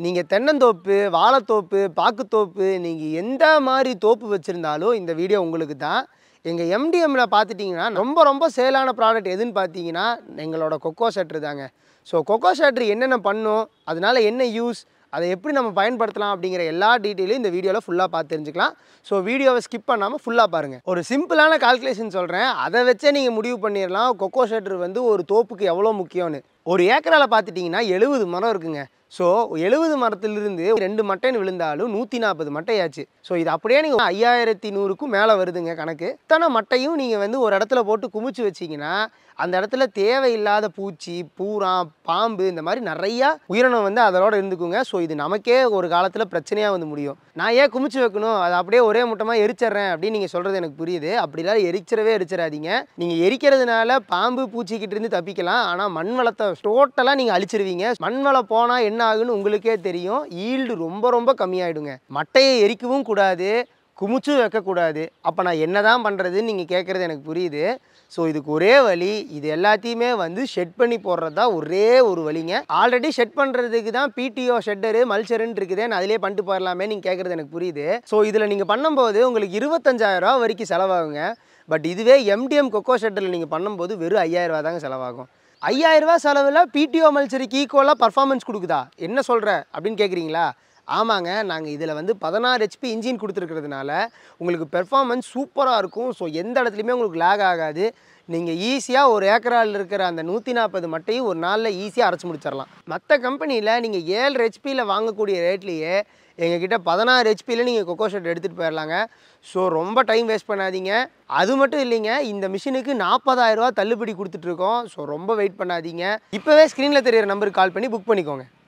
நீங்க தென்னந்தோப்பு, வாழைத்தோப்பு, பாக்குத்தோப்பு நீங்க எந்த மாரி தோப்பு வச்சிருந்தாலும் இந்த வீடியோ உங்களுக்கு தான். எங்க எம்டிஎம்ல பார்த்துட்டீங்கன்னா, ரொம்ப ரொம்ப சேலான ப்ராடக்ட் எதுன்னு பார்த்தீங்கன்னா, எங்களோட கொக்கோ ஷட்டர் தாங்க. ஸோ கொக்கோ ஷட்டர் என்னென்ன பண்ணும்? அதனால என்ன யூஸ்? அதை எப்படி நம்ம பயன்படுத்தலாம்? அப்படிங்கிற எல்லா டீட்டெயிலும் இந்த வீடியோவில் ஃபுல்லாக பார்த்து தெரிஞ்சுக்கலாம். ஸோ வீடியோவை ஸ்கிப் பண்ணாமல் ஃபுல்லாக பாருங்கள். ஒரு சிம்பிளான கால்குலேஷன் சொல்கிறேன். அதை வச்சே நீங்கள் முடிவு பண்ணிடலாம் கொக்கோ ஷட்டர் வந்து ஒரு தோப்புக்கு எவ்வளோ முக்கியம்னு. ஒரு ஏக்கரால் பார்த்துட்டிங்கன்னா 70 மரம் இருக்குங்க. ஸோ 70 மரத்திலிருந்து 2 மட்டைன்னு விழுந்தாலும் 140 மட்டையாச்சு. ஸோ இது அப்படியே நீங்கள் 5100க்கும் மேலே வருதுங்க கணக்கு. இத்தனை மட்டையும் நீங்கள் வந்து ஒரு இடத்துல போட்டு குமிச்சு வச்சிங்கன்னா அந்த இடத்துல தேவையில்லாத பூச்சி, பூரான், பாம்பு இந்த மாதிரி நிறையா உயிரினம் வந்து அதோட இருந்துக்குங்க. ஸோ இது நமக்கே ஒரு காலத்தில் பிரச்சனையாக வந்து முடியும். நான் ஏன் குமிச்சு வைக்கணும், அதை அப்படியே ஒரே மூட்டமாக எரிச்சிட்றேன் அப்படின்னு நீங்கள் சொல்கிறது எனக்கு புரியுது. அப்படிலாம் எரிச்சிடாதீங்க. நீங்கள் எரிக்கிறதுனால பாம்பு பூச்சிக்கிட்ட இருந்து தப்பிக்கலாம். ஆனால் மண் வளத்தை டோட்டலாக நீங்கள் அழிச்சிருவீங்க. மண் வளம் போனால் என்ன ஆகுன்னு உங்களுக்கே தெரியும். ஈல்டு ரொம்ப ரொம்ப கம்மியாயிடுங்க. மட்டையை எரிக்கவும் கூடாது, குமிச்சும் வைக்கக்கூடாது. அப்போ நான் என்ன தான் பண்ணுறதுன்னு நீங்கள் கேட்குறது எனக்கு புரியுது. ஸோ இதுக்கு ஒரே வழி, இது எல்லாத்தையுமே வந்து ஷெட் பண்ணி போடுறது தான் ஒரே ஒரு வழிங்க. ஆல்ரெடி ஷெட் பண்ணுறதுக்கு தான் பிடிஓ ஷெட்டரு மல்ச்சருன்னு இருக்குதே, நான் அதிலே பண்ணிட்டு போயிடலாமே நீங்கள் கேட்குறது எனக்கு புரியுது. ஸோ இதில் நீங்கள் பண்ணும்போது உங்களுக்கு 25,000 ரூபா வரைக்கும் செலவாகுங்க. பட் இதுவே எம்டிஎம் கொக்கோ ஷெட்டரில் நீங்கள் பண்ணும்போது வெறும் 5,000 ரூபா தாங்க செலவாகும். 5,000 ரூபா செலவில் பிடிஓ மல்ச்சருக்கு ஈக்குவலாக பர்ஃபார்மன்ஸ் கொடுக்குதா? என்ன சொல்கிற அப்படின்னு கேட்குறீங்களா? ஆமாங்க, நாங்கள் இதில் வந்து 16 ஹெச்பி இன்ஜின் கொடுத்துருக்கிறதுனால உங்களுக்கு பெர்ஃபார்மன்ஸ் சூப்பராக இருக்கும். ஸோ எந்த இடத்துலையுமே உங்களுக்கு லேக் ஆகாது. நீங்கள் ஈஸியாக ஒரு ஏக்கரால் இருக்கிற அந்த 140 மட்டையும் ஒரு நாளில் ஈஸியாக அரைச்சி முடிச்சிடலாம். மற்ற கம்பெனியில் நீங்கள் 7 ஹெச்பியில் வாங்கக்கூடிய ரேட்லேயே எங்ககிட்ட 16 ஹெச்பியில் நீங்கள் கொக்கோ ஷெட் எடுத்துகிட்டு போயிடலாங்க. ஸோ ரொம்ப டைம் வேஸ்ட் பண்ணாதீங்க. அது மட்டும் இல்லைங்க, இந்த மிஷினுக்கு 40,000 ரூபா தள்ளுபடி கொடுத்துட்ருக்கோம். ஸோ ரொம்ப வெயிட் பண்ணாதீங்க. இப்போவே ஸ்க்ரீனில் தெரியிற நம்பருக்கு கால் பண்ணி புக் பண்ணிக்கோங்க.